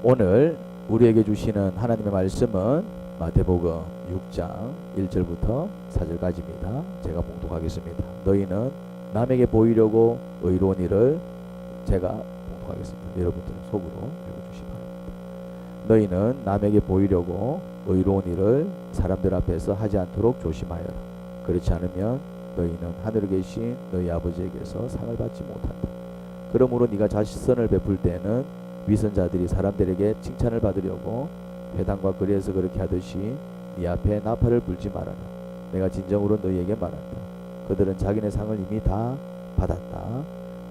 오늘 우리에게 주시는 하나님의 말씀은 마태복음 6장 1절부터 4절까지입니다. 제가 봉독하겠습니다. 너희는 남에게 보이려고 의로운 일을 제가 봉독하겠습니다. 여러분들은 속으로 읽어주시기 바랍니다. 너희는 남에게 보이려고 의로운 일을 사람들 앞에서 하지 않도록 조심하여라. 그렇지 않으면 너희는 하늘에 계신 너희 아버지에게서 상을 받지 못한다. 그러므로 네가 자선을 베풀 때에는 위선자들이 사람들에게 칭찬을 받으려고 회당과 거리에서 그렇게 하듯이 네 앞에 나팔을 불지 말아라. 내가 진정으로 너희에게 말한다. 그들은 자기네 상을 이미 다 받았다.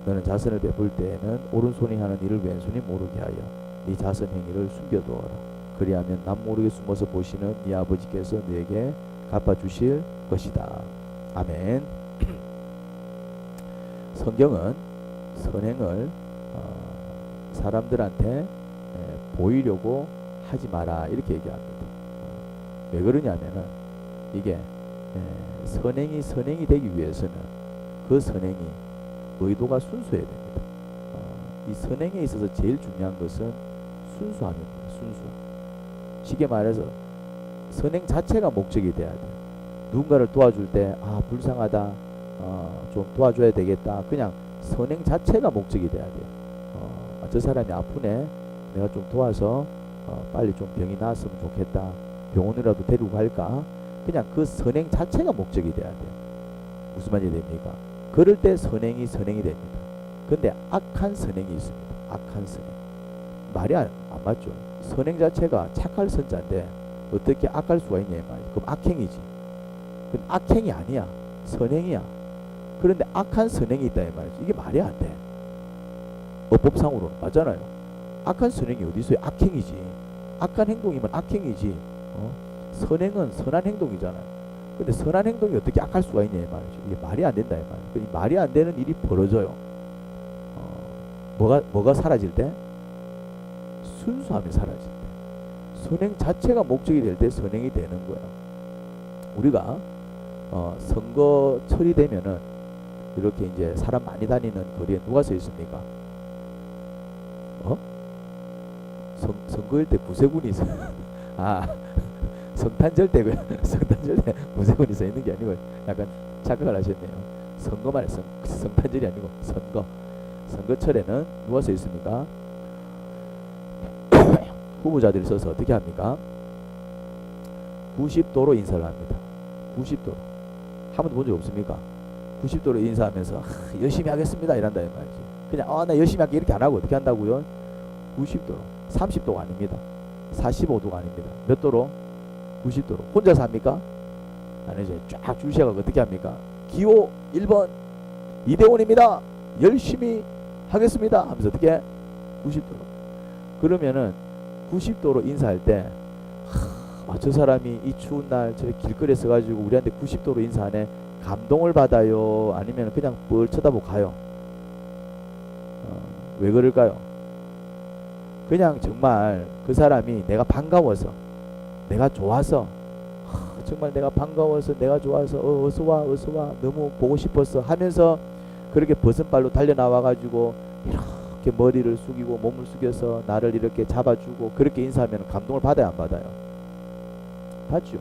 너는 자선을 베풀 때에는 오른손이 하는 일을 왼손이 모르게 하여 네 자선 행위를 숨겨두어라. 그리하면 남 모르게 숨어서 보시는 네 아버지께서 너에게 갚아주실 것이다. 아멘. 성경은 선행을 사람들한테 보이려고 하지 마라 이렇게 얘기합니다. 왜 그러냐면은 이게 선행이 되기 위해서는 그 선행이 의도가 순수해야 됩니다. 이 선행에 있어서 제일 중요한 것은 순수함입니다. 순수함. 쉽게 말해서 선행 자체가 목적이 돼야 돼요. 누군가를 도와줄 때 불쌍하다, 좀 도와줘야 되겠다, 그냥 선행 자체가 목적이 돼야 돼요. 저 사람이 아프네, 내가 좀 도와서 빨리 좀 병이 나았으면 좋겠다, 병원이라도 데리고 갈까, 그냥 그 선행 자체가 목적이 돼야 돼요. 무슨 말이 됩니까? 그럴 때 선행이 됩니다. 근데 악한 선행이 있습니다. 악한 선행. 말이 안 맞죠. 선행 자체가 착할 선자인데 어떻게 악할 수가 있냐 이 말이죠. 그럼 악행이지. 그럼 악행이 아니야. 선행이야. 그런데 악한 선행이 있다 이 말이죠. 이게 말이 안 돼. 법상으로는 맞잖아요. 악한 선행이 어디 있어요? 악행이지. 악한 행동이면 악행이지. 선행은 선한 행동이잖아요. 근데 선한 행동이 어떻게 악할 수가 있냐 이 말이죠. 이게 말이 안 된다 이 말이죠. 이 말이 안 되는 일이 벌어져요. 뭐가 사라질 때? 순수함이 사라질 때. 선행 자체가 목적이 될 때 선행이 되는 거야. 우리가 선거철이 되면은 이렇게 이제 사람 많이 다니는 거리에 누가 서 있습니까? 선거일 때 구세군이 있어요. 성탄절 때 성탄절 때 구세군이 서 있는 게 아니고 약간 착각을 하셨네요. 선거만 성탄절이 아니고 선거철에는 누가 서 있습니까? 후보자들이 서서 어떻게 합니까? 90도로 인사를 합니다. 90도로. 한 번도 본 적 없습니까? 90도로 인사하면서 열심히 하겠습니다 이란다 이 말이지. 그냥 나 열심히 할게 이렇게 안 하고 어떻게 한다고요? 90도로. 30도가 아닙니다. 45도가 아닙니다. 몇 도로? 90도로. 혼자서 합니까? 아니죠. 쫙 줄 세워서 어떻게 합니까? 기호 1번 이대원입니다. 열심히 하겠습니다 하면서 어떻게? 90도로. 그러면은 90도로 인사할 때 저 사람이 이 추운 날 저렇게 길거리에 서가지고 우리한테 90도로 인사하네, 감동을 받아요? 아니면 그냥 뻘 쳐다보고 가요? 왜 그럴까요? 그냥 정말 그 사람이 내가 반가워서, 내가 좋아서, 정말 내가 반가워서, 내가 좋아서 어서와 너무 보고 싶었어 하면서 그렇게 벗은발로 달려나와가지고 이렇게 머리를 숙이고 몸을 숙여서 나를 이렇게 잡아주고 그렇게 인사하면 감동을 받아요 안 받아요? 받죠.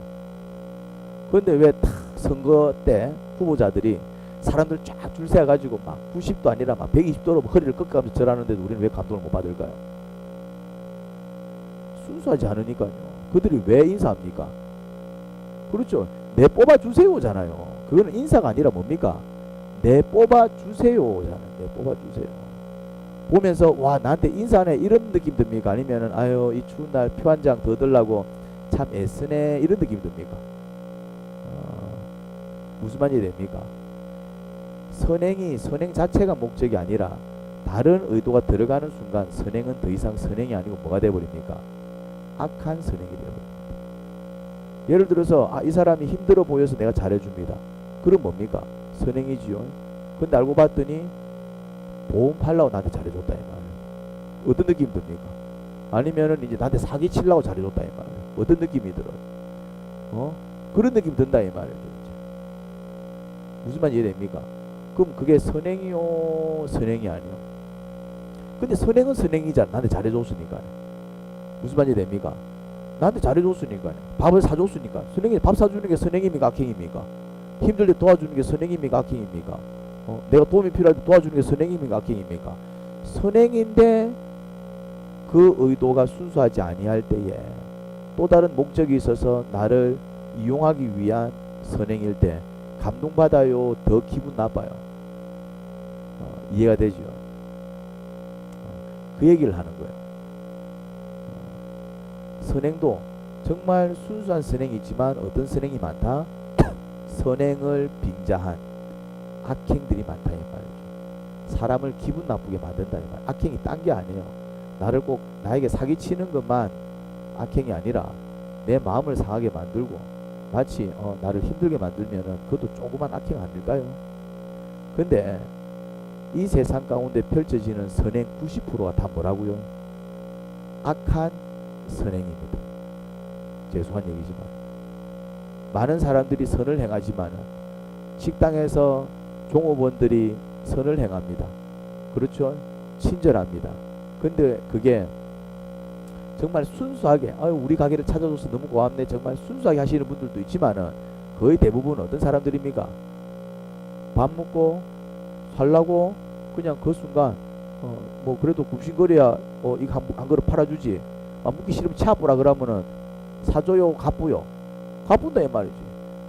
그런데 왜 선거 때 후보자들이 사람들 쫙 줄 세워가지고 막 90도 아니라 막 120도로 허리를 꺾어가면서 절하는데도 우리는 왜 감동을 못 받을까요? 순수하지 않으니까요. 그들이 왜 인사합니까? 그렇죠. 내 뽑아주세요잖아요. 그거는 인사가 아니라 뭡니까? 내 뽑아주세요잖아요. 내 뽑아주세요. 보면서 와 나한테 인사하네 이런 느낌 듭니까? 아니면은 아유 이 추운 날 표 한 장 더 들라고 참 애쓰네 이런 느낌 듭니까? 무슨 말이 됩니까? 선행 자체가 목적이 아니라 다른 의도가 들어가는 순간 선행은 더 이상 선행이 아니고 뭐가 되어버립니까? 악한 선행이 되어버립니다. 예를 들어서 이 사람이 힘들어 보여서 내가 잘해줍니다. 그럼 뭡니까? 선행이지요. 근데 알고 봤더니 보험 팔라고 나한테 잘해줬다 이 말이에요. 어떤 느낌 듭니까? 아니면은 이제 나한테 사기 치려고 잘해줬다 이 말이에요. 어떤 느낌이 들어요? 그런 느낌 든다 이 말이에요. 무슨 말인지 이해됩니까? 그럼 그게 선행이요? 선행이 아니요? 근데 선행은 선행이잖아. 나한테 잘해줬으니까. 무슨 말이 됩니까? 나한테 잘해줬으니까, 밥을 사줬으니까. 선생님이 밥 사주는 게 선행입니까? 악행입니까? 힘들 때 도와주는 게 선행입니까? 악행입니까? 내가 도움이 필요할 때 도와주는 게 선행입니까? 악행입니까? 선행인데 그 의도가 순수하지 아니할 때에 또 다른 목적이 있어서 나를 이용하기 위한 선행일 때 감동받아요? 더 기분 나빠요? 이해가 되죠? 그 얘기를 하는 거예요. 선행도 정말 순수한 선행이 있지만 어떤 선행이 많다? 선행을 빙자한 악행들이 많다 이 말이죠. 사람을 기분 나쁘게 만든다 이 말. 악행이 딴 게 아니에요. 나를 꼭 나에게 사기치는 것만 악행이 아니라 내 마음을 상하게 만들고 마치 나를 힘들게 만들면은 그것도 조그만 악행 아닐까요? 근데 이 세상 가운데 펼쳐지는 선행 90%가 다 뭐라고요? 악한 선행입니다. 죄송한 얘기지만 많은 사람들이 선을 행하지만 식당에서 종업원들이 선을 행합니다. 그렇죠? 친절합니다. 근데 그게 정말 순수하게 우리 가게를 찾아줘서 너무 고맙네 정말 순수하게 하시는 분들도 있지만은 거의 대부분 어떤 사람들입니까? 밥 먹고 살라고 그냥 그 순간 뭐 그래도 굽신거려야 이거 한 그릇 팔아주지. 먹기 싫으면 치아보라 그러면은 사줘요 갚고요. 갚은다 이 말이지.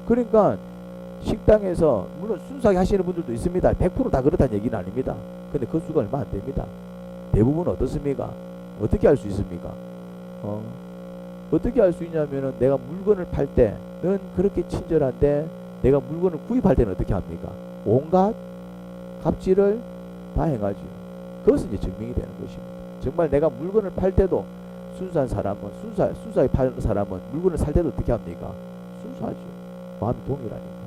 그러니까 식당에서 물론 순수하게 하시는 분들도 있습니다. 100% 다 그렇다는 얘기는 아닙니다. 근데 그 수가 얼마 안 됩니다. 대부분 어떻습니까? 어떻게 할 수 있습니까? 어떻게 할 수 있냐면은 내가 물건을 팔 때는 그렇게 친절한데 내가 물건을 구입할 때는 어떻게 합니까? 온갖 갑질을 다 행하죠. 그것은 이제 증명이 되는 것입니다. 정말 내가 물건을 팔 때도 순수한 사람은 순수하게 파는 사람은 물건을 살 때도 어떻게 합니까? 순수하죠. 마음이 동일하니까.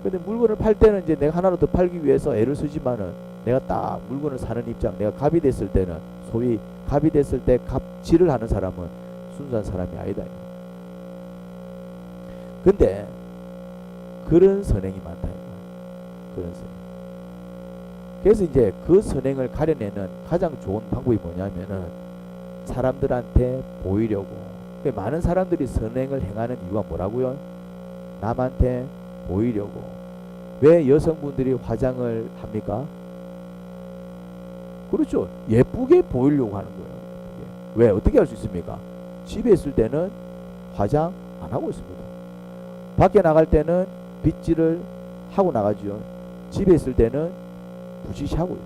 근데 물건을 팔 때는 이제 내가 하나로 더 팔기 위해서 애를 쓰지만은 내가 딱 물건을 사는 입장, 내가 갑이 됐을 때는 소위 갑이 됐을 때 갑질을 하는 사람은 순수한 사람이 아니다. 근데 그런 선행이 많다. 그런 선행. 그래서 이제 그 선행을 가려내는 가장 좋은 방법이 뭐냐면은 사람들한테 보이려고. 많은 사람들이 선행을 행하는 이유가 뭐라고요? 남한테 보이려고. 왜 여성분들이 화장을 합니까? 그렇죠. 예쁘게 보이려고 하는 거예요. 왜? 어떻게 할 수 있습니까? 집에 있을 때는 화장 안 하고 있습니다. 밖에 나갈 때는 빗질을 하고 나가죠. 집에 있을 때는 부시시하고요.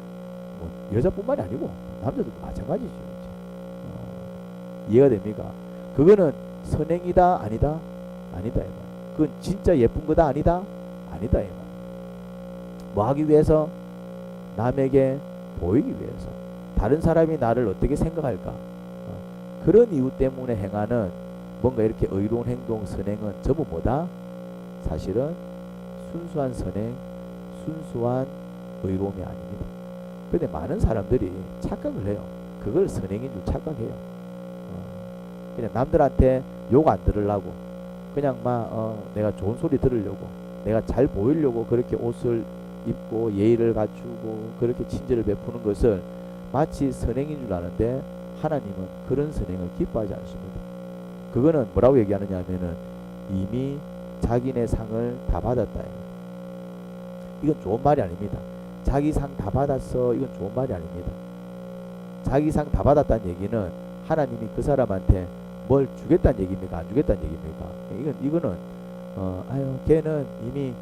뭐 여자뿐만이 아니고 남자들도 마찬가지죠. 이해가 됩니까? 그거는 선행이다 아니다? 아니다 이 말. 그건 진짜 예쁜 거다 아니다? 아니다 이 말. 뭐 하기 위해서? 남에게 보이기 위해서. 다른 사람이 나를 어떻게 생각할까? 그런 이유 때문에 행하는 뭔가 이렇게 의로운 행동, 선행은 전부 뭐다? 사실은 순수한 선행, 순수한 의로움이 아닙니다. 그런데 많은 사람들이 착각을 해요. 그걸 선행인 줄 착각해요. 그냥 남들한테 욕 안 들으려고 그냥 내가 좋은 소리 들으려고 내가 잘 보이려고 그렇게 옷을 입고 예의를 갖추고 그렇게 친절을 베푸는 것을 마치 선행인 줄 아는데 하나님은 그런 선행을 기뻐하지 않습니다. 그거는 뭐라고 얘기하느냐 하면은 이미 자기네 상을 다 받았다. 이건 좋은 말이 아닙니다. 자기 상 다 받았어. 이건 좋은 말이 아닙니다. 자기 상 다 받았다는 얘기는 하나님이 그 사람한테 뭘 주겠다는 얘기입니까? 안 주겠다는 얘기입니까? 이거는 걔는 이미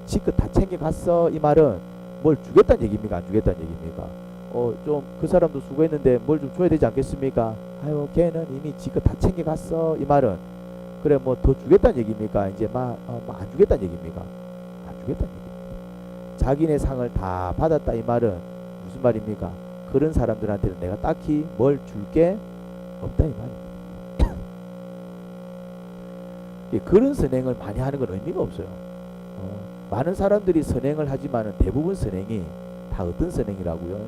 지껏 다 챙겨갔어. 이 말은 뭘 주겠다는 얘기입니까? 안 주겠다는 얘기입니까? 좀 그 사람도 수고했는데 뭘 좀 줘야 되지 않겠습니까? 걔는 이미 지껏 다 챙겨갔어. 이 말은 그래 뭐 더 주겠다는 얘기입니까? 이제 안 주겠다는 얘기입니까? 안 주겠다는 얘기입니다. 자기네 상을 다 받았다 이 말은 무슨 말입니까? 그런 사람들한테는 내가 딱히 뭘 줄 게 없다 이 말입니다. 그런 선행을 많이 하는 건 의미가 없어요. 많은 사람들이 선행을 하지만 대부분 선행이 다 어떤 선행이라고요?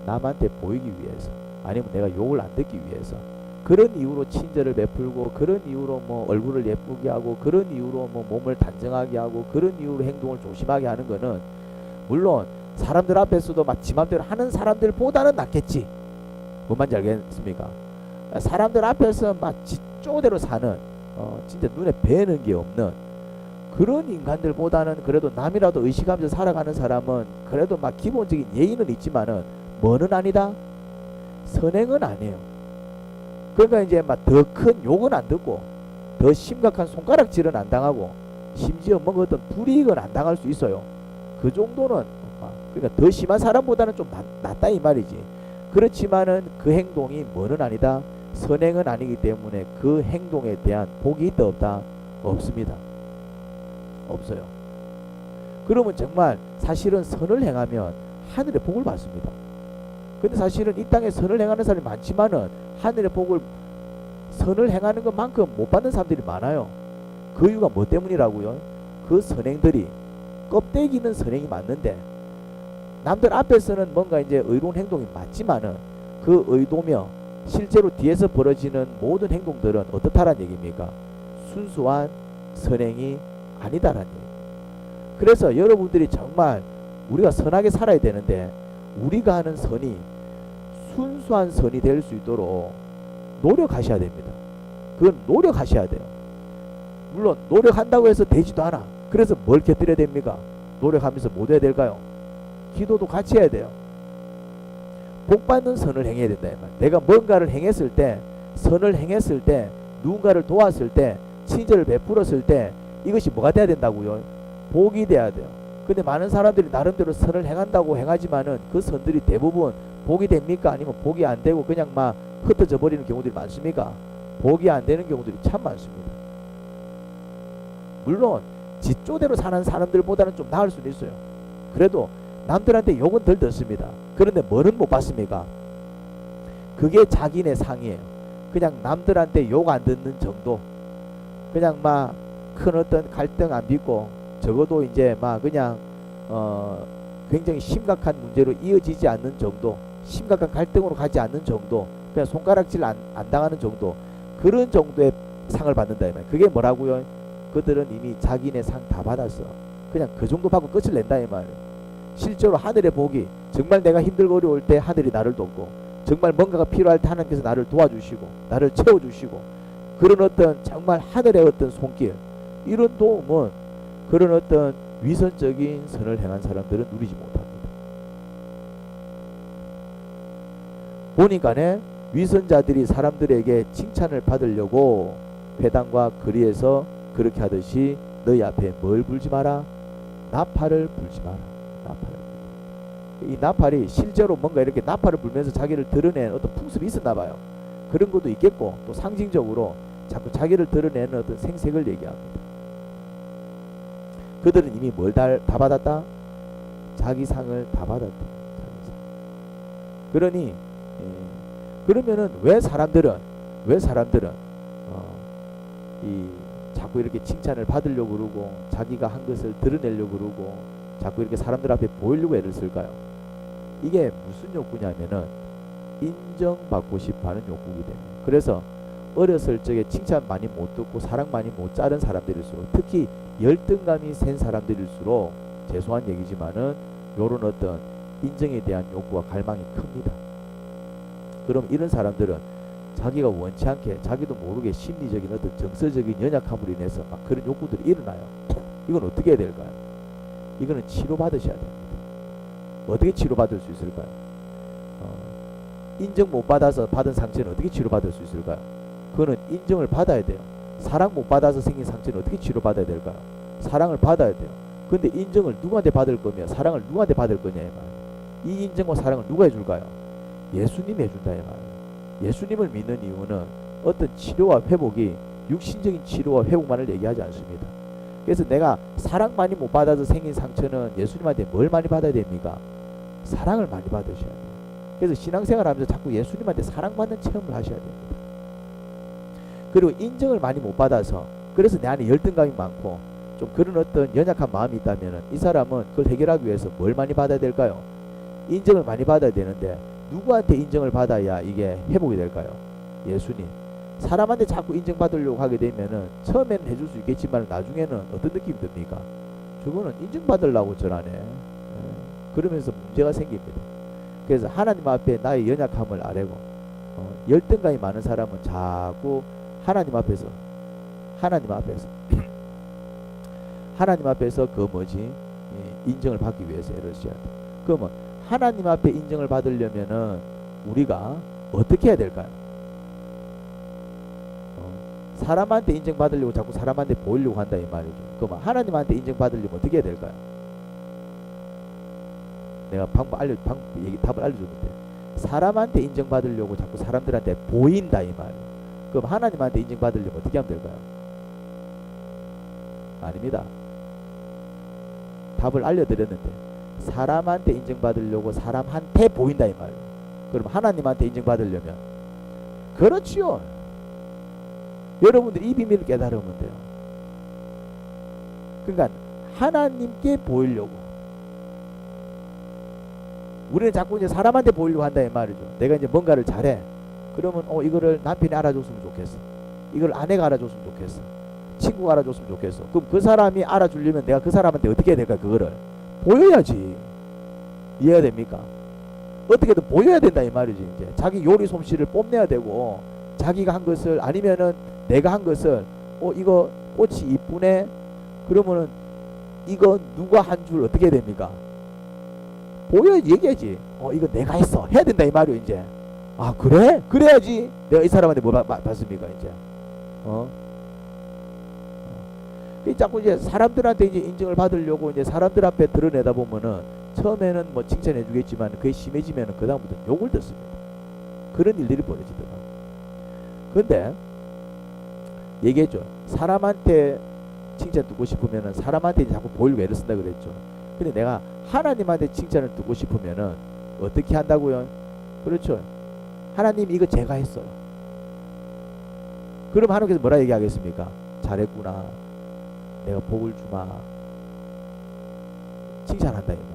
남한테 보이기 위해서 아니면 내가 욕을 안 듣기 위해서 그런 이유로 친절을 베풀고 그런 이유로 뭐 얼굴을 예쁘게 하고 그런 이유로 뭐 몸을 단정하게 하고 그런 이유로 행동을 조심하게 하는 거는 물론 사람들 앞에서도 막 지 맘대로 하는 사람들보다는 낫겠지. 뭔 말인지 알겠습니까? 사람들 앞에서 막 지쪼대로 사는 진짜 눈에 뵈는 게 없는 그런 인간들보다는 그래도 남이라도 의식하면서 살아가는 사람은 그래도 막 기본적인 예의는 있지만은 뭐는 아니다? 선행은 아니에요. 그러니까 이제 막 더 큰 욕은 안 듣고 더 심각한 손가락질은 안 당하고 심지어 뭔가 어떤 불이익은 안 당할 수 있어요. 그 정도는 그러니까 더 심한 사람보다는 좀 낫다 이 말이지. 그렇지만은 그 행동이 뭐는 아니다? 선행은 아니기 때문에 그 행동에 대한 복이 있다 없다? 없습니다. 없어요. 그러면 정말 사실은 선을 행하면 하늘의 복을 받습니다. 근데 사실은 이 땅에 선을 행하는 사람이 많지만은 하늘의 복을 선을 행하는 것만큼 못 받는 사람들이 많아요. 그 이유가 뭐 때문이라고요? 그 선행들이 껍데기는 선행이 맞는데 남들 앞에서는 뭔가 이제 의로운 행동이 맞지만은 그 의도며 실제로 뒤에서 벌어지는 모든 행동들은 어떻다란 얘기입니까? 순수한 선행이 아니다라는 얘기. 그래서 여러분들이 정말 우리가 선하게 살아야 되는데 우리가 하는 선이 순수한 선이 될 수 있도록 노력하셔야 됩니다. 그건 노력하셔야 돼요. 물론 노력한다고 해서 되지도 않아. 그래서 뭘 곁들여야 됩니까? 노력하면서 뭐 해야 될까요? 기도도 같이 해야 돼요. 복받는 선을 행해야 된다. 내가 뭔가를 행했을 때, 선을 행했을 때, 누군가를 도왔을 때, 친절을 베풀었을 때 이것이 뭐가 돼야 된다고요? 복이 돼야 돼요. 근데 많은 사람들이 나름대로 선을 행한다고 행하지만은 그 선들이 대부분 복이 됩니까? 아니면 복이 안 되고 그냥 막 흩어져 버리는 경우들이 많습니까? 복이 안 되는 경우들이 참 많습니다. 물론 지쪼대로 사는 사람들보다는 좀 나을 수는 있어요. 그래도 남들한테 욕은 덜 듣습니다. 그런데 뭐는 못 받습니까? 그게 자기네 상이에요. 그냥 남들한테 욕 안 듣는 정도. 그냥 막 큰 어떤 갈등 안 빚고 적어도 이제 막 그냥 굉장히 심각한 문제로 이어지지 않는 정도, 심각한 갈등으로 가지 않는 정도, 그냥 손가락질 안 당하는 정도, 그런 정도의 상을 받는다 이 말. 그게 뭐라고요? 그들은 이미 자기네 상 다 받았어. 그냥 그 정도 받고 끝을 낸다 이 말. 실제로 하늘의 복이 정말 내가 힘들고 어려울 때 하늘이 나를 돕고 정말 뭔가가 필요할 때 하나님께서 나를 도와주시고 나를 채워주시고 그런 어떤 정말 하늘의 어떤 손길, 이런 도움은 그런 어떤 위선적인 선을 행한 사람들은 누리지 못합니다. 보니까네 위선자들이 사람들에게 칭찬을 받으려고 회당과 거리에서 그렇게 하듯이 너희 앞에 뭘 불지 마라? 나팔을 불지 마라. 나팔을. 이 나팔이 실제로 뭔가 이렇게 나팔을 불면서 자기를 드러낸 어떤 풍습이 있었나 봐요. 그런 것도 있겠고 또 상징적으로 자꾸 자기를 드러내는 어떤 생색을 얘기합니다. 그들은 이미 뭘 다 받았다? 자기 상을 다 받았다. 자기 상. 그러니 그러면은 왜 사람들은 이 자꾸 이렇게 칭찬을 받으려고 그러고 자기가 한 것을 드러내려고 그러고 자꾸 이렇게 사람들 앞에 보이려고 애를 쓸까요? 이게 무슨 욕구냐면은 인정받고 싶어하는 욕구이기 때문에. 그래서 어렸을 적에 칭찬 많이 못 듣고 사랑 많이 못 자른 사람들일수록, 특히 열등감이 센 사람들일수록, 죄송한 얘기지만은 요런 어떤 인정에 대한 욕구와 갈망이 큽니다. 그럼 이런 사람들은 자기가 원치 않게 자기도 모르게 심리적인 어떤 정서적인 연약함으로 인해서 막 그런 욕구들이 일어나요. 이건 어떻게 해야 될까요? 이거는 치료받으셔야 됩니다. 어떻게 치료받을 수 있을까요? 인정 못 받아서 받은 상처는 어떻게 치료받을 수 있을까요? 그거는 인정을 받아야 돼요. 사랑 못 받아서 생긴 상처는 어떻게 치료받아야 될까요? 사랑을 받아야 돼요. 근데 인정을 누구한테 받을 거며 사랑을 누구한테 받을 거냐 이 말. 이 인정과 사랑을 누가 해줄까요? 예수님이 해준다 이 말. 예수님을 믿는 이유는 어떤 치료와 회복이 육신적인 치료와 회복만을 얘기하지 않습니다. 그래서 내가 사랑 많이 못 받아서 생긴 상처는 예수님한테 뭘 많이 받아야 됩니까? 사랑을 많이 받으셔야 돼요. 그래서 신앙생활 하면서 자꾸 예수님한테 사랑받는 체험을 하셔야 됩니다. 그리고 인정을 많이 못 받아서 그래서 내 안에 열등감이 많고 좀 그런 어떤 연약한 마음이 있다면 이 사람은 그걸 해결하기 위해서 뭘 많이 받아야 될까요? 인정을 많이 받아야 되는데 누구한테 인정을 받아야 이게 회복이 될까요? 예수님. 사람한테 자꾸 인정받으려고 하게 되면은 처음에는 해줄 수 있겠지만 나중에는 어떤 느낌이 듭니까? 저거는 인정받으려고 저러네. 그러면서 문제가 생깁니다. 그래서 하나님 앞에 나의 연약함을 아뢰고 열등감이 많은 사람은 자꾸 하나님 앞에서 하나님 앞에서 그 뭐지 인정을 받기 위해서 애를 써야 돼. 그러면 하나님 앞에 인정을 받으려면은 우리가 어떻게 해야 될까요? 사람한테 인정받으려고 자꾸 사람한테 보이려고 한다 이 말이죠. 그러면 하나님한테 인정받으려면 어떻게 해야 될까요? 내가 답을 알려줬는데 사람한테 인정받으려고 자꾸 사람들한테 보인다 이 말이에요. 그럼 하나님한테 인정받으려면 어떻게 하면 될까요? 아닙니다. 답을 알려드렸는데 사람한테 인정받으려고 사람한테 보인다 이 말이에요. 그럼 하나님한테 인정받으려면 그렇지요. 여러분들이 이 비밀을 깨달으면 돼요. 그러니까 하나님께 보이려고 우리는 자꾸 이제 사람한테 보이려고 한다 이 말이죠. 내가 이제 뭔가를 잘해. 그러면 이거를 남편이 알아줬으면 좋겠어. 이걸 아내가 알아줬으면 좋겠어. 친구가 알아줬으면 좋겠어. 그럼 그 사람이 알아주려면 내가 그 사람한테 어떻게 해야 될까? 그거를 보여야지. 이해가 됩니까? 어떻게든 보여야 된다 이 말이지. 이제 자기 요리 솜씨를 뽐내야 되고 자기가 한 것을 아니면은 내가 한 것을 이거 꽃이 이쁘네. 그러면은 이거 누가 한 줄 어떻게 해야 됩니까? 보여 얘기하지. 이거 내가 했어. 해야 된다 이 말이요 이제. 아 그래? 그래야지 내가 이 사람한테 뭐 받습니까 이제. 자꾸 이제 사람들한테 이제 인정을 받으려고 이제 사람들 앞에 드러내다 보면은 처음에는 뭐 칭찬해 주겠지만 그게 심해지면은 그 다음부터 욕을 듣습니다. 그런 일들이 벌어지더라고요. 근데 얘기했죠. 사람한테 칭찬 듣고 싶으면은 사람한테 자꾸 보이려고 애를 쓴다 그랬죠. 근데 내가 하나님한테 칭찬을 듣고 싶으면은 어떻게 한다고요? 그렇죠. 하나님 이거 제가 했어요. 그럼 하나님께서 뭐라 얘기하겠습니까? 잘했구나. 내가 복을 주마. 칭찬한다 이 말.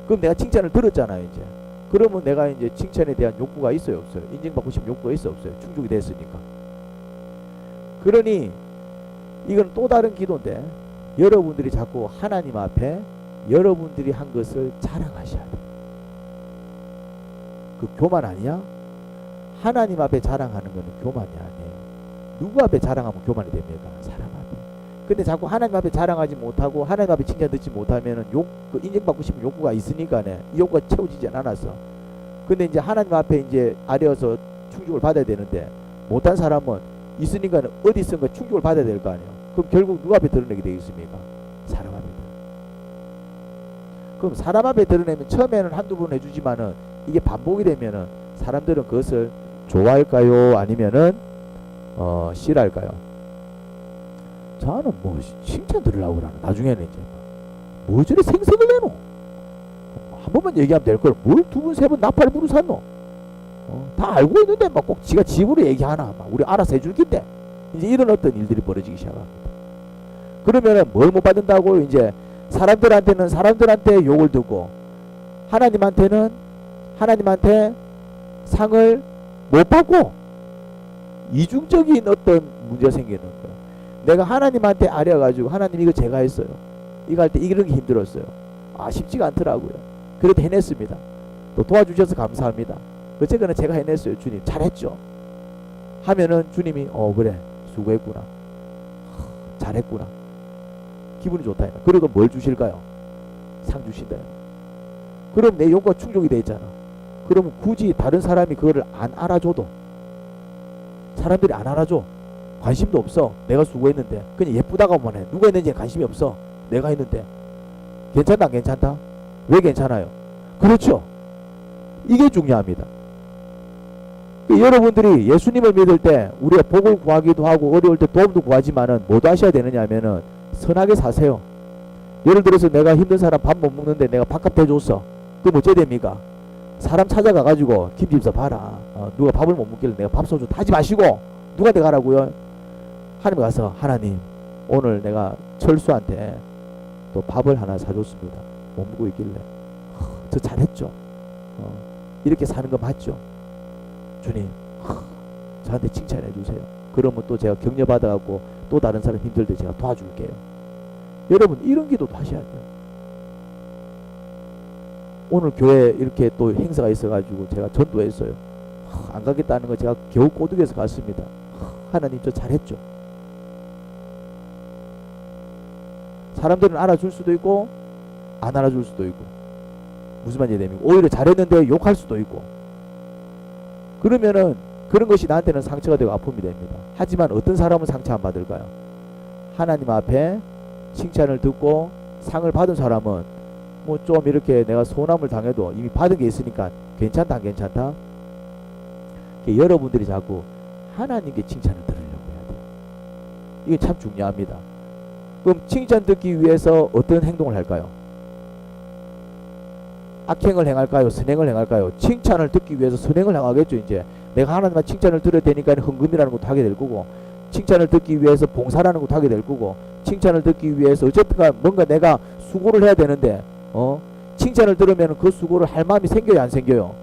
그럼 내가 칭찬을 들었잖아요 이제. 그러면 내가 이제 칭찬에 대한 욕구가 있어요 없어요? 인정받고 싶은 욕구가 있어요 없어요? 충족이 됐으니까. 그러니 이건 또 다른 기도인데 여러분들이 자꾸 하나님 앞에 여러분들이 한 것을 자랑하셔야 돼요. 그 교만 아니야? 하나님 앞에 자랑하는 거는 교만이 아니에요. 누구 앞에 자랑하면 교만이 됩니까? 사람 앞에. 근데 자꾸 하나님 앞에 자랑하지 못하고 하나님 앞에 칭찬 듣지 못하면은 그 인정받고 싶은 욕구가 있으니까네. 이 욕구가 채워지지 않았어. 근데 이제 하나님 앞에 이제 아뢰어서 충족을 받아야 되는데 못한 사람은 있으니까 어디선가 충족을 받아야 될 거 아니에요. 그럼 결국 누구 앞에 드러내게 되겠습니까? 사람 앞에. 그럼 사람 앞에 드러내면 처음에는 한두 번 해주지만은 이게 반복이 되면은 사람들은 그것을 좋아할까요? 아니면은 싫어할까요? 저는 뭐 칭찬 들으려고 그러나 나중에는 이제 뭐 저리 생색을 내노? 한 번만 얘기하면 될 걸 뭘 두 번 세 번 나팔을 부르샀노? 다 알고 있는데 막 꼭 지가 집으로 얘기하나? 막 우리 알아서 해줄 낀데 이제 이런 어떤 일들이 벌어지기 시작합니다. 그러면은 뭘 못 받는다고 이제 사람들한테는 사람들한테 욕을 듣고 하나님한테 상을 못 받고 이중적인 어떤 문제가 생기는 거예요. 내가 하나님한테 아려가지고 하나님 이거 제가 했어요. 이거 할 때 이런 게 힘들었어요. 쉽지가 않더라고요. 그래도 해냈습니다. 또 도와주셔서 감사합니다. 어쨌거나 제가 해냈어요. 주님 잘했죠. 하면은 주님이 그래 수고했구나. 잘했구나. 기분이 좋다. 그리고 뭘 주실까요? 상 주신다. 그럼 내 욕구가 충족이 돼 있잖아. 그러면 굳이 다른 사람이 그거를 안 알아줘도 사람들이 안 알아줘. 관심도 없어. 내가 수고했는데 그냥 예쁘다고만 해. 누가 했는지 관심이 없어. 내가 했는데 괜찮다 안 괜찮다? 왜 괜찮아요? 그렇죠. 이게 중요합니다. 여러분들이 예수님을 믿을 때 우리가 복을 구하기도 하고 어려울 때 도움도 구하지만은 뭐도 하셔야 되느냐 하면은 선하게 사세요. 예를 들어서 내가 힘든 사람 밥 못 먹는데 내가 밥값 대줬어. 그럼 어째 됩니까? 사람 찾아가가지고 김집사 봐라. 누가 밥을 못 먹길래 내가 밥 사줘. 하지 마시고 누구한테 가라고요? 하나님 가서 하나님 오늘 내가 철수한테 또 밥을 하나 사줬습니다. 못 먹고 있길래 저 잘했죠. 이렇게 사는 거 맞죠? 주님 저한테 칭찬해 주세요. 그러면 또 제가 격려받아갖고 또 다른 사람 힘들 때 제가 도와줄게요. 여러분 이런 기도도 하셔야 돼요. 오늘 교회 이렇게 또 행사가 있어가지고 제가 전도했어요. 안 가겠다는 거 제가 겨우 꼬드겨서 갔습니다. 하나님 저 잘했죠. 사람들은 알아줄 수도 있고 안 알아줄 수도 있고 무슨 말인지 됩니까? 오히려 잘했는데 욕할 수도 있고 그러면은 그런 것이 나한테는 상처가 되고 아픔이 됩니다. 하지만 어떤 사람은 상처 안 받을까요? 하나님 앞에 칭찬을 듣고 상을 받은 사람은 뭐 좀 이렇게 내가 소남을 당해도 이미 받은 게 있으니까 괜찮다 안 괜찮다? 여러분들이 자꾸 하나님께 칭찬을 들으려고 해야 돼요. 이게 참 중요합니다. 그럼 칭찬 듣기 위해서 어떤 행동을 할까요? 악행을 행할까요? 선행을 행할까요? 칭찬을 듣기 위해서 선행을 행하겠죠. 이제 내가 하나님의 칭찬을 들어야 되니까 헌금이라는 것도 하게 될 거고, 칭찬을 듣기 위해서 봉사라는 것도 하게 될 거고, 칭찬을 듣기 위해서 어쨌든 뭔가 내가 수고를 해야 되는데 칭찬을 들으면 그 수고를 할 마음이 생겨요 안 생겨요?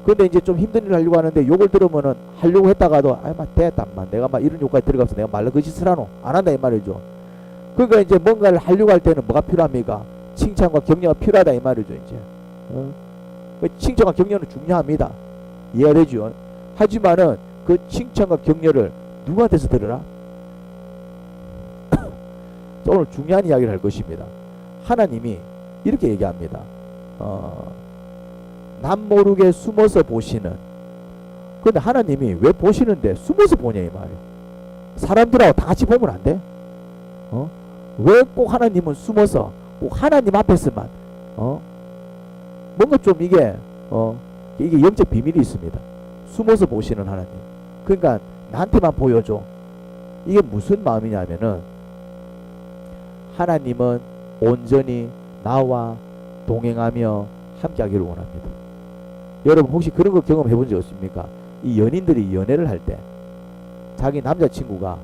근데 이제 좀 힘든 일을 하려고 하는데 욕을 들으면은 하려고 했다가도 됐다 내가 막 이런 욕까지 들어가서 내가 말로 그 짓을 하노 안 한다 이 말이죠. 그러니까 이제 뭔가를 하려고 할 때는 뭐가 필요합니까? 칭찬과 격려가 필요하다 이 말이죠. 이제 칭찬과 격려는 중요합니다. 이해가 되죠? 하지만은 그 칭찬과 격려를 누구한테서 들으라? 오늘 중요한 이야기를 할 것입니다. 하나님이 이렇게 얘기합니다. 남 모르게 숨어서 보시는. 근데 하나님이 왜 보시는데 숨어서 보냐 이 말이에요. 사람들하고 다 같이 보면 안 돼? 왜 꼭 하나님은 숨어서 꼭 하나님 앞에서만 뭔가 좀 이게 영적 비밀이 있습니다. 숨어서 보시는 하나님. 그러니까 나한테만 보여줘. 이게 무슨 마음이냐면은 하나님은 온전히 나와 동행하며 함께하기를 원합니다. 여러분 혹시 그런 거 경험해 본 적 없습니까? 이 연인들이 연애를 할 때 자기 남자친구가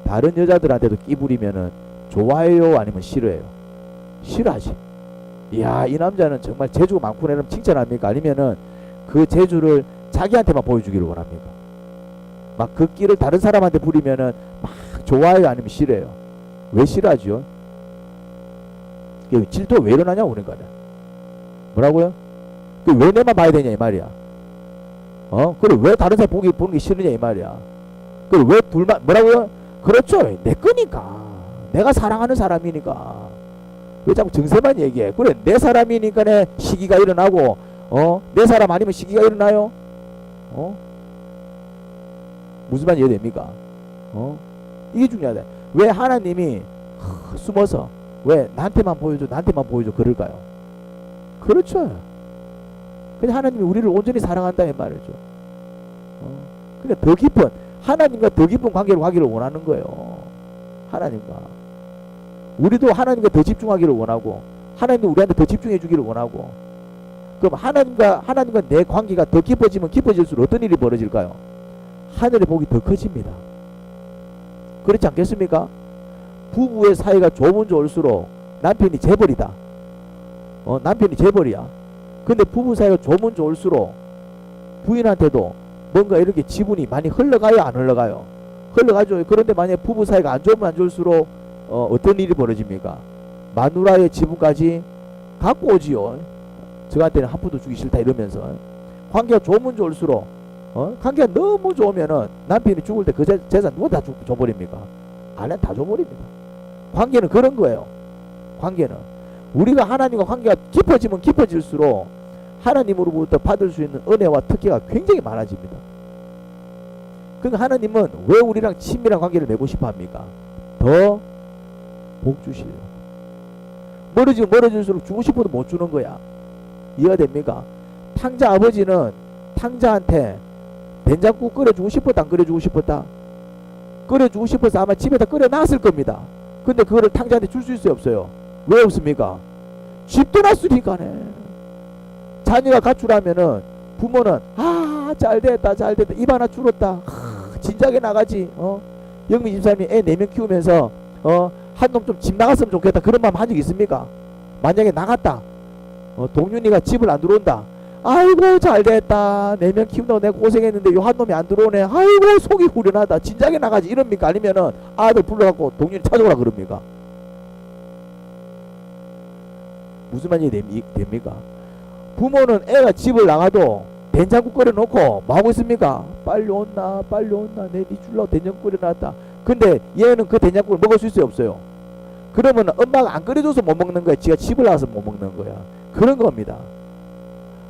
다른 여자들한테도 끼부리면은 좋아해요 아니면 싫어해요? 싫어하지. 이야 이 남자는 정말 재주가 많구나 이러면 칭찬합니까? 아니면은 그 재주를 자기한테만 보여주기를 원합니까? 막 그 끼를 다른 사람한테 부리면은 막 좋아해요 아니면 싫어해요? 왜 싫어하죠? 질투가 왜 일어나냐 우리가. 뭐라고요? 왜 내만 봐야 되냐 이 말이야. 그래 왜 다른 사람 보는 게 싫으냐 이 말이야. 그래 왜 둘만 뭐라고요? 그렇죠. 내 거니까. 내가 사랑하는 사람이니까. 왜 자꾸 정세만 얘기해? 그래 내 사람이니까 내 시기가 일어나고 내 사람 아니면 시기가 일어나요? 무슨 말인지 이해됩니까? 이게 중요하다. 왜 하나님이 숨어서 왜 나한테만 보여줘 그럴까요? 그렇죠. 그냥 하나님이 우리를 온전히 사랑한다 이 말이죠. 그러니까 더 깊은 하나님과 더 깊은 관계를 하기를 원하는 거예요. 하나님과 우리도 하나님과 더 집중하기를 원하고 하나님도 우리한테 더 집중해 주기를 원하고. 그럼 하나님과 내 관계가 더 깊어지면 깊어질수록 어떤 일이 벌어질까요? 하늘의 복이 더 커집니다. 그렇지 않겠습니까? 부부의 사이가 좋으면 좋을수록 남편이 재벌이다. 남편이 재벌이야. 근데 부부 사이가 좋으면 좋을수록 부인한테도 뭔가 이렇게 지분이 많이 흘러가요 안 흘러가요? 흘러가죠. 그런데 만약에 부부 사이가 안 좋으면 안 좋을수록 어떤 일이 벌어집니까? 마누라의 지분까지 갖고 오지요. 저한테는 한 푼도 주기 싫다 이러면서. 관계가 좋으면 좋을수록 관계가 너무 좋으면은 남편이 죽을 때 그 재산 누가 다 줘버립니까? 아내 다 줘버립니다. 관계는 그런 거예요. 관계는 우리가 하나님과 관계가 깊어지면 깊어질수록 하나님으로부터 받을 수 있는 은혜와 특혜가 굉장히 많아집니다. 그러니까 하나님은 왜 우리랑 친밀한 관계를 맺고 싶어 합니까? 더 복 주시려고. 멀어지면 멀어질수록 주고 싶어도 못 주는 거야. 이해가 됩니까? 탕자 아버지는 탕자한테 된장국 끓여주고 싶었다 안 끓여주고 싶었다? 끓여주고 싶어서 아마 집에다 끓여놨을 겁니다. 근데 그거를 탕자한테 줄 수 있어요 없어요? 왜 없습니까? 집도 놨으니까네. 자녀가 가출하면은 부모는 잘됐다 입 하나 줄었다 진작에 나가지. 영미 집사님이 애 4명 키우면서 한 놈 좀 집 나갔으면 좋겠다 그런 마음 한 적 있습니까? 만약에 나갔다 동윤이가 집을 안 들어온다. 아이고 잘됐다 4명 키운다고 내가 고생했는데 요 한 놈이 안 들어오네. 아이고 속이 후련하다 진작에 나가지 이럽니까? 아니면은 아들 불러갖고 동윤이 찾아오라 그럽니까? 무슨 말이 됩니까? 부모는 애가 집을 나가도 된장국 끓여놓고 뭐하고 있습니까? 빨리 온나 빨리 온나 내 니 줄라고 된장국 끓여놨다. 근데 얘는 그 된장국을 먹을 수 있어요 없어요? 그러면 엄마가 안 끓여줘서 못 먹는 거야? 지가 집을 나가서 못 먹는 거야? 그런 겁니다.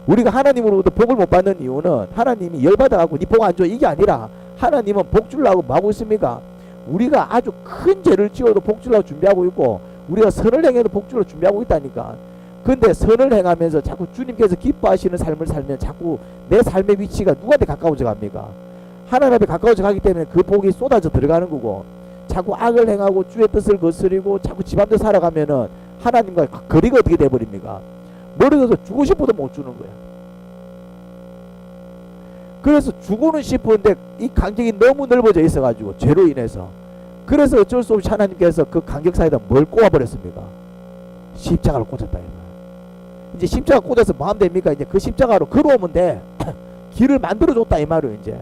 우리가 하나님으로부터 복을 못 받는 이유는 하나님이 열받아갖고 니 복 안 줘 이게 아니라 하나님은 복 주려고 뭐하고 있습니까? 우리가 아주 큰 죄를 지어도 복 주려고 준비하고 있고 우리가 선을 행해도 복 주려고 준비하고 있다니까. 근데 선을 행하면서 자꾸 주님께서 기뻐하시는 삶을 살면 자꾸 내 삶의 위치가 누구한테 가까워져 갑니까? 하나님 앞에 가까워져 가기 때문에 그 복이 쏟아져 들어가는 거고, 자꾸 악을 행하고 주의 뜻을 거스리고 자꾸 집안대로 살아가면은 하나님과 거리가 어떻게 돼버립니까? 멀어져서 주고 싶어도 못 주는 거야. 그래서 주고는 싶은데 이 간격이 너무 넓어져 있어가지고 죄로 인해서, 그래서 어쩔 수 없이 하나님께서 그 간격 사이에다 뭘 꽂아버렸습니까? 십자가를 꽂았다. 이제 십자가 꽂아서 뭐 하면 됩니까? 이제 그 십자가로 걸어오면 돼. 길을 만들어줬다 이 말이에요. 이제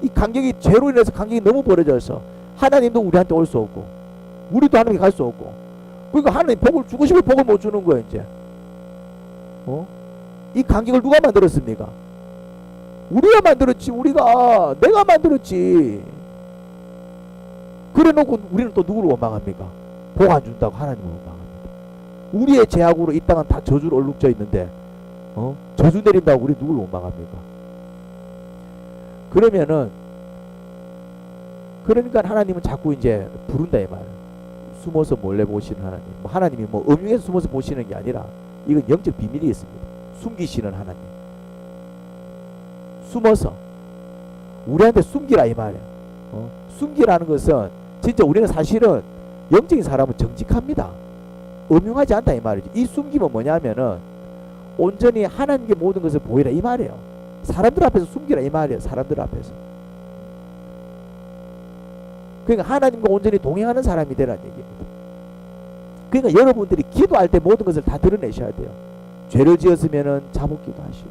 이 간격이 죄로 인해서 간격이 너무 벌어져서 하나님도 우리한테 올 수 없고 우리도 하나님께 갈 수 없고, 그러니까 하나님 복을 주고 싶은 복을 못 주는 거예요. 이제 이 간격을 누가 만들었습니까? 우리가 만들었지. 내가 만들었지. 그래 놓고 우리는 또 누구를 원망합니까? 복 안 준다고 하나님을 원망합니다. 우리의 죄악으로 이 땅은 다 저주로 얼룩져 있는데 저주 내린다고 우리 누구를 원망합니까? 그러니까 하나님은 자꾸 이제 부른다 이 말이에요. 숨어서 몰래 보시는 하나님. 하나님이 뭐 음흉에서 숨어서 보시는 게 아니라 이건 영적 비밀이 있습니다. 숨기시는 하나님. 숨어서 우리한테 숨기라 이 말이에요. 숨기라는 것은 진짜 우리는 사실은 영적인 사람은 정직합니다. 음흉하지 않다 이 말이죠. 이 숨김은 뭐냐면은 온전히 하나님께 모든 것을 보이라 이 말이에요. 사람들 앞에서 숨기라 이 말이에요. 사람들 앞에서. 그러니까 하나님과 온전히 동행하는 사람이 되라는 얘기입니다. 그러니까 여러분들이 기도할 때 모든 것을 다 드러내셔야 돼요. 죄를 지었으면은 자복기도 하시고,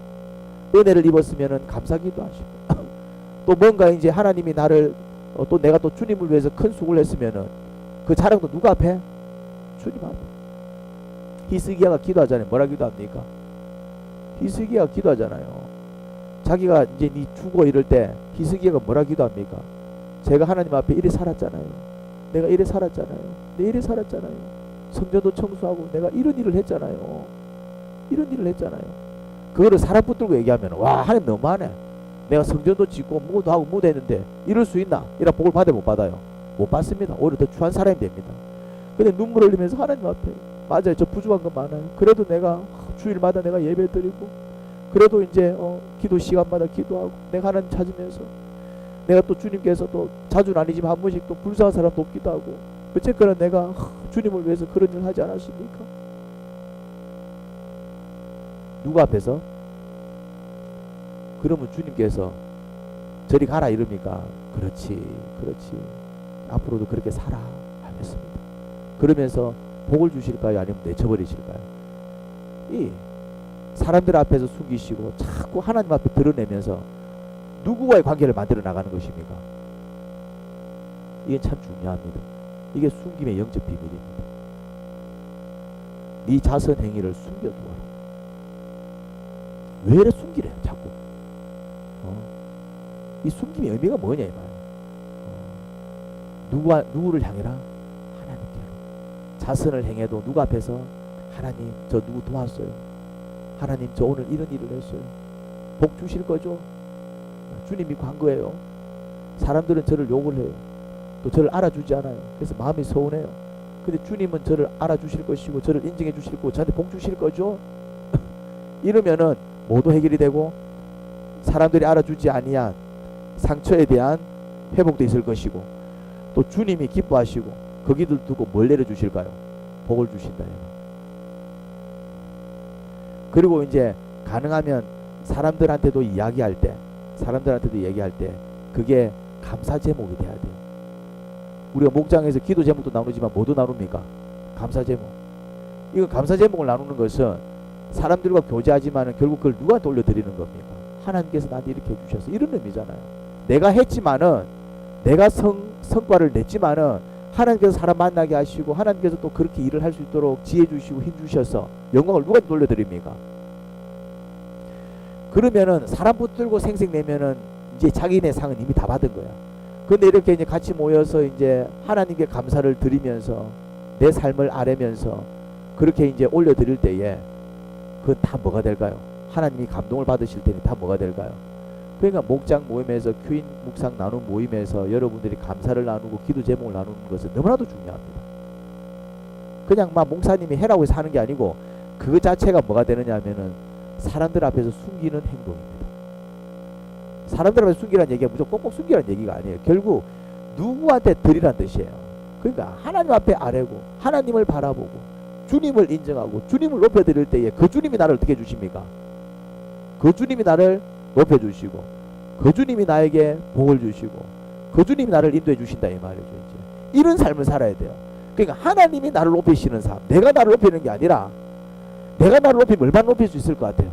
은혜를 입었으면은 감사기도 하시고, 또 뭔가 이제 하나님이 나를 또 내가 또 주님을 위해서 큰 수고를 했으면은 그 자랑도 누가 앞에? 주님 앞에. 히스기야가 기도하잖아요. 뭐라 기도합니까? 히스기야가 기도하잖아요. 자기가 이제 니 죽어 이럴 때 히스기야가 뭐라 기도합니까? 제가 하나님 앞에 이래 살았잖아요. 내가 이래 살았잖아요. 내가 이래 살았잖아요. 성전도 청소하고 내가 이런 일을 했잖아요. 이런 일을 했잖아요. 그거를 사람 붙들고 얘기하면 와 하나님 너무하네. 내가 성전도 짓고 무도 하고 무도 했는데 이럴 수 있나? 이런 복을 받아요 못 받아요? 못 받습니다. 오히려 더 추한 사람이 됩니다. 근데 눈물 흘리면서 하나님 앞에 맞아요. 저 부족한 거 많아요. 그래도 내가 주일마다 내가 예배 드리고 그래도 이제 기도 시간마다 기도하고 내가 하나님 찾으면서 내가 또 주님께서 또 자주는 아니지만 한 번씩 또 불쌍한 사람 돕기도 하고 어쨌거나 내가 주님을 위해서 그런 일을 하지 않았습니까? 누구 앞에서? 그러면 주님께서 저리 가라 이럽니까? 그렇지 앞으로도 그렇게 살아 하겠습니다. 그러면서 복을 주실까요? 아니면 내쳐버리실까요? 이 사람들 앞에서 숨기시고 자꾸 하나님 앞에 드러내면서 누구와의 관계를 만들어 나가는 것입니까? 이게 참 중요합니다. 이게 숨김의 영적 비밀입니다. 네 자선 행위를 숨겨두어라. 왜 이래 숨기래 자꾸? 이 숨김의 의미가 뭐냐 이 말. 누구를 향해라? 하나님께로. 자선을 행해도 누구 앞에서? 하나님 저 누구 도왔어요. 하나님 저 오늘 이런 일을 했어요. 복 주실 거죠? 주님이 관 거예요. 사람들은 저를 욕을 해요. 또 저를 알아주지 않아요. 그래서 마음이 서운해요. 근데 주님은 저를 알아주실 것이고 저를 인정해 주실 거고 저한테 복 주실 거죠? 이러면은 모두 해결이 되고 사람들이 알아주지 아니한 상처에 대한 회복도 있을 것이고 또 주님이 기뻐하시고 거기들 두고 뭘 내려주실까요? 복을 주신다. 그리고 이제 가능하면 사람들한테도 얘기할 때 그게 감사 제목이 돼야 돼요. 우리가 목장에서 기도 제목도 나누지만 뭐도 나눕니까? 감사 제목. 이거 감사 제목을 나누는 것은 사람들과 교제하지만은 결국 그걸 누구한테 올려드리는 겁니까? 하나님께서 나한테 이렇게 해주셔서 이런 의미잖아요. 내가 했지만은 내가 성과를 냈지만은 하나님께서 사람 만나게 하시고 하나님께서 또 그렇게 일을 할 수 있도록 지혜 주시고 힘 주셔서 영광을 누구한테 돌려드립니까? 그러면은 사람 붙들고 생색내면은 이제 자기네 상은 이미 다 받은 거야. 근데 이렇게 이제 같이 모여서 이제 하나님께 감사를 드리면서 내 삶을 아뢰면서 그렇게 이제 올려드릴 때에 그 다 뭐가 될까요? 하나님이 감동을 받으실 때는 다 뭐가 될까요? 그러니까 목장 모임에서 큐인 묵상 나눔 모임에서 여러분들이 감사를 나누고 기도 제목을 나누는 것은 너무나도 중요합니다. 그냥 막 목사님이 해라고 해서 하는 게 아니고 그 자체가 뭐가 되느냐 하면은 사람들 앞에서 숨기는 행동입니다. 사람들 앞에서 숨기라는 얘기가 무조건 꼭 숨기라는 얘기가 아니에요. 결국 누구한테 드리란 뜻이에요. 그러니까 하나님 앞에 아뢰고 하나님을 바라보고 주님을 인정하고 주님을 높여드릴 때에 그 주님이 나를 어떻게 해주십니까? 그 주님이 나를 높여주시고 그 주님이 나에게 복을 주시고 그 주님이 나를 인도해 주신다 이 말이죠. 이제 이런 삶을 살아야 돼요. 그러니까 하나님이 나를 높이시는 삶, 내가 나를 높이는 게 아니라 내가 나를 높이면 얼마나 높일 수 있을 것 같아요?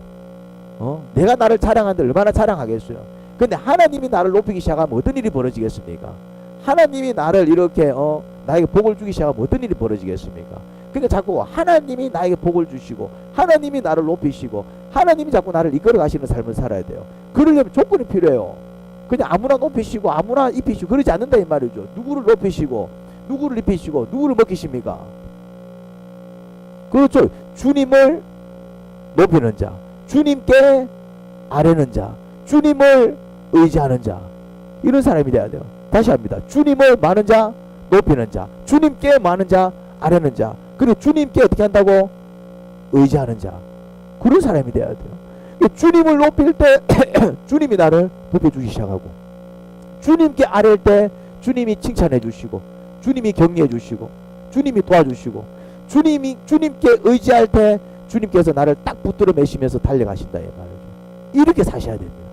내가 나를 자랑하는데 얼마나 자랑하겠어요? 근데 하나님이 나를 높이기 시작하면 어떤 일이 벌어지겠습니까? 하나님이 나를 이렇게 나에게 복을 주기 시작하면 어떤 일이 벌어지겠습니까? 그러니까 자꾸 하나님이 나에게 복을 주시고 하나님이 나를 높이시고 하나님이 자꾸 나를 이끌어 가시는 삶을 살아야 돼요. 그러려면 조건이 필요해요. 그냥 아무나 높이시고 아무나 입히시고 그러지 않는다 이 말이죠. 누구를 높이시고 누구를 입히시고 누구를 먹이십니까? 그렇죠. 주님을 높이는 자, 주님께 아뢰는 자, 주님을 의지하는 자, 이런 사람이 돼야 돼요. 다시 합니다. 주님을 많은 자, 높이는 자, 주님께 많은 자, 아뢰는 자, 그리고 주님께 어떻게 한다고? 의지하는 자, 그런 사람이 돼야 돼요. 주님을 높일 때 주님이 나를 높여주기 시작하고, 주님께 아뢰일 때 주님이 칭찬해 주시고, 주님이 격려해 주시고, 주님이 도와주시고, 주님께 의지할 때 주님께서 나를 딱 붙들어 매시면서 달려가신다 이 말이죠. 이렇게 사셔야 됩니다.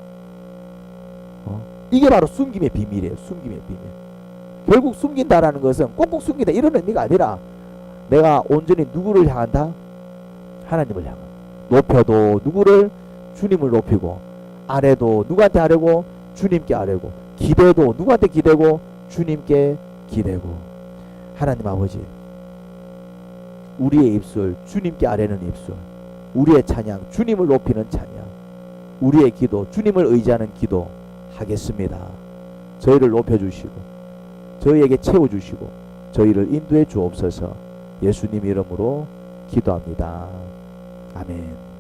이게 바로 숨김의 비밀이에요. 숨김의 비밀. 결국 숨긴다라는 것은 꼭꼭 숨긴다 이런 의미가 아니라 내가 온전히 누구를 향한다? 하나님을 향한. 높여도 누구를? 주님을 높이고, 아래도 누구한테 아뢰고? 주님께 아뢰고, 기대도 누구한테 기대고? 주님께 기대고. 하나님 아버지, 우리의 입술, 주님께 아뢰는 입술, 우리의 찬양, 주님을 높이는 찬양, 우리의 기도, 주님을 의지하는 기도 하겠습니다. 저희를 높여주시고 저희에게 채워주시고 저희를 인도해 주옵소서. 예수님 이름으로 기도합니다. 아멘.